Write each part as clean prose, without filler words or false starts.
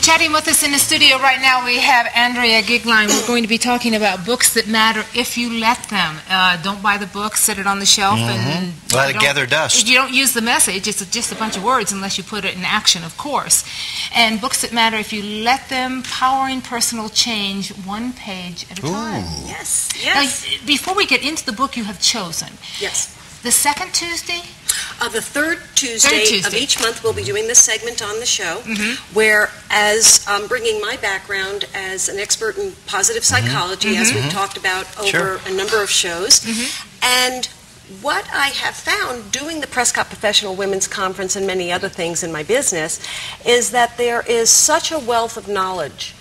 Chatting with us in the studio right now, we have Andrea Goeglein. We're going to be talking about books that matter if you let them. Don't buy the book, sit it on the shelf, and let it gather dust. You don't use the message. It's just a bunch of words unless you put it in action, of course. And books that matter if you let them, powering personal change one page at a time. Yes, yes. Now, before we get into the book you have chosen. Yes. The second Tuesday? The third Tuesday of each month, we'll be doing this segment on the show, where, as bringing my background as an expert in positive psychology, as we've talked about over a number of shows, and what I have found doing the Prescott Professional Women's Conference and many other things in my business is that there is such a wealth of knowledge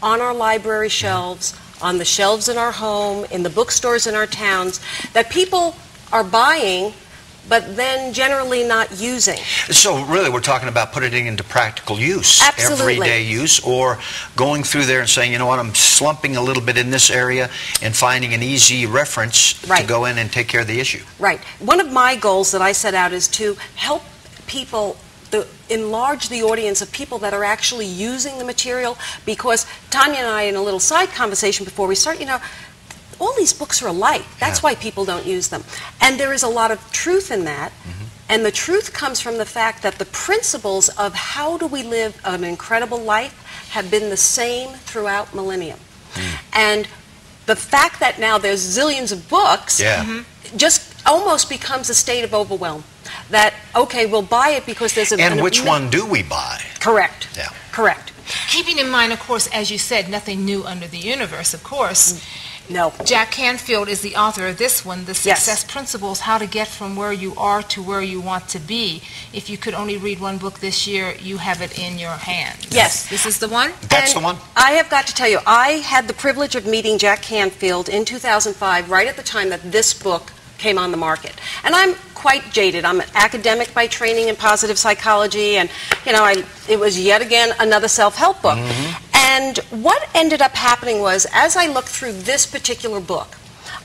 on our library shelves, on the shelves in our home, in the bookstores in our towns, that people are buying but then generally not using. So really we're talking about putting it into practical use, everyday use, or going through there and saying, you know what, I'm slumping a little bit in this area, and finding an easy reference to go in and take care of the issue. Right. One of my goals that I set out is to help people enlarge the audience of people that are actually using the material, because Tanya and I, in a little side conversation before we start, you know, all these books are alike. That's why people don't use them. And there is a lot of truth in that. And the truth comes from the fact that the principles of how do we live an incredible life have been the same throughout millennium. And the fact that now there's zillions of books just almost becomes a state of overwhelm. That, okay, we'll buy it because there's a... And which one do we buy? Correct. Yeah. Correct. Keeping in mind, of course, as you said, nothing new under the universe, of course. No. Jack Canfield is the author of this one, The Success Principles, How to Get From Where You Are to Where You Want to Be. If you could only read one book this year, you have it in your hands. Yes. This is the one? That's the one. I have got to tell you, I had the privilege of meeting Jack Canfield in 2005, right at the time that this book came on the market. And I'm quite jaded. I'm an academic by training in positive psychology, and, you know, it was yet again another self-help book. And what ended up happening was, as I looked through this particular book,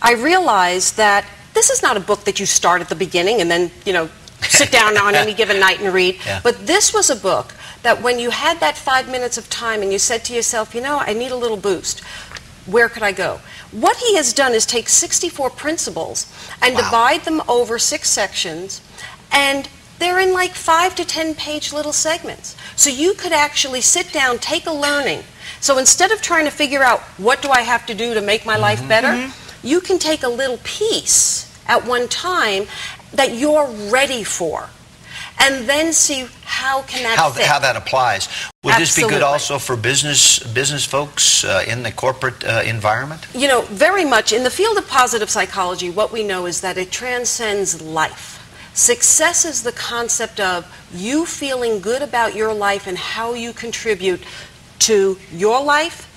I realized that this is not a book that you start at the beginning and then, you know, sit down on any given night and read. But this was a book that when you had that 5 minutes of time and you said to yourself, you know, I need a little boost, where could I go? What he has done is take 64 principles and divide them over 6 sections, and they're in like 5 to 10 page little segments. So you could actually sit down, take a learning. So instead of trying to figure out what do I have to do to make my life better, you can take a little piece at one time that you're ready for, and then see how can that fit. How that applies. Would this be good also for business folks in the corporate environment? You know, very much. In the field of positive psychology, what we know is that it transcends life. Success is the concept of you feeling good about your life and how you contribute to your life,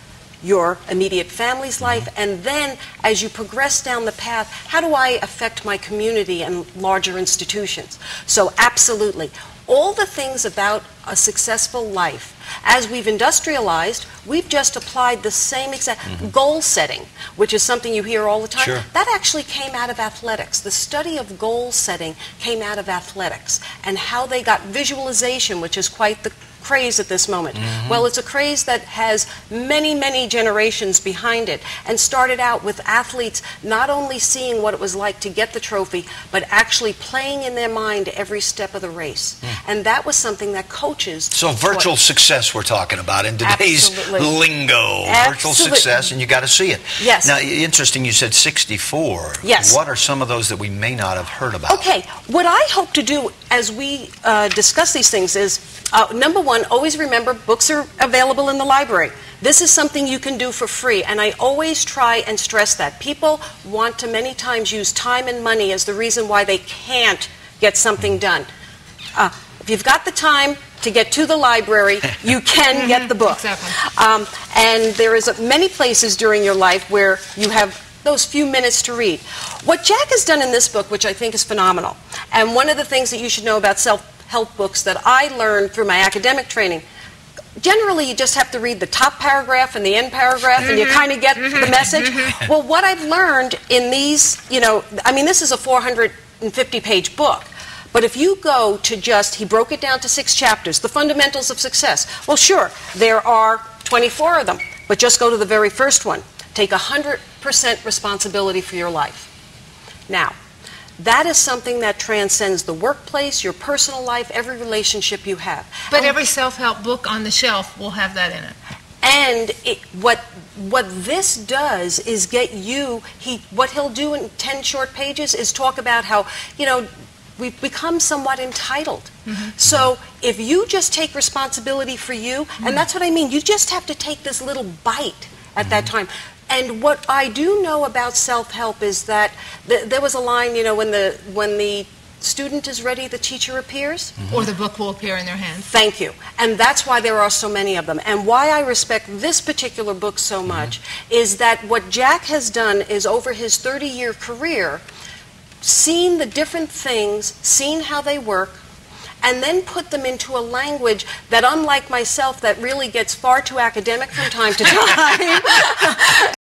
your immediate family's life, and then as you progress down the path, how do I affect my community and larger institutions? So absolutely. All the things about a successful life, as we've industrialized, we've just applied the same exact goal setting, which is something you hear all the time. That actually came out of athletics. The study of goal setting came out of athletics, and how they got visualization, which is quite the craze at this moment. Well, it's a craze that has many, many generations behind it, and started out with athletes not only seeing what it was like to get the trophy, but actually playing in their mind every step of the race. And that was something that coaches... So virtual success we're talking about in today's lingo. Virtual success, and you got to see it. Yes. Now, interesting, you said 64. Yes. What are some of those that we may not have heard about? Okay, what I hope to do as we discuss these things is, number one, always remember books are available in the library. This is something you can do for free, and I always try and stress that. People want to many times use time and money as the reason why they can't get something done. If you've got the time to get to the library, you can get the book. And there is many places during your life where you have those few minutes to read. What Jack has done in this book, which I think is phenomenal, and one of the things that you should know about self-help books that I learned through my academic training, generally you just have to read the top paragraph and the end paragraph and you kind of get the message. Well, what I've learned in these, you know, I mean, this is a 450-page book, But if you go to just, he broke it down to 6 chapters, the fundamentals of success. Well, sure, there are 24 of them, but just go to the very first one. Take 100% responsibility for your life. Now, that is something that transcends the workplace, your personal life, every relationship you have. But every self-help book on the shelf will have that in it. And what this does is get you, what he'll do in 10 short pages is talk about how, you know, we've become somewhat entitled. So if you just take responsibility for you, and that's what I mean, you just have to take this little bite at that time. And what I do know about self-help is that there was a line, you know, when the student is ready, the teacher appears. Or the book will appear in their hands. Thank you. And that's why there are so many of them. And why I respect this particular book so much is that what Jack has done is over his 30-year career, seen the different things, seen how they work, and then put them into a language that, unlike myself, that really gets far too academic from time to time,